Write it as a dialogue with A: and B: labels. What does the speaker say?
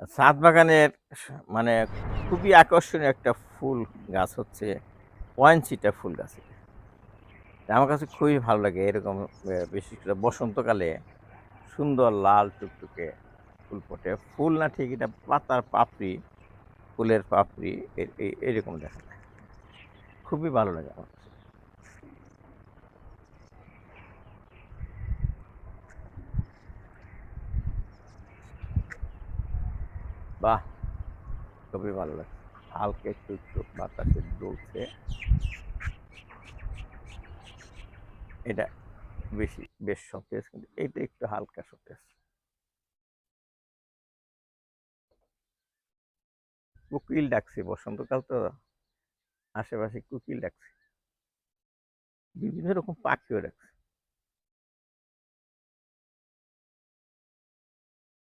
A: ছাদ বাগানের মানে খুবই আকর্ষণীয় একটা ফুল গাছ হচ্ছে ওয়াইনচিটা ফুল গাছ এটা। আমার কাছে খুবই ভালো লাগে এরকম বিশেষ করে বসন্তকালে সুন্দর লাল টুকটুকে ফুল ফোটে। ফুল না ঠিক এটা পাতার পাপড়ি, ফুলের পাপড়ি এরকম দেখা যায়। খুবই ভালো লাগে আমার কাছে। বাহ! খুবই ভালো লাগছে। হালকা একটু বাতাসে দুলছে। এটা বেশ সতেজ কিন্তু এটা একটু হালকা সতেজ। কোকিল ডাকছে বসন্তকাল তো আশেপাশে কোকিল ডাকছে। বিভিন্ন রকম পাখিও ডাকছে।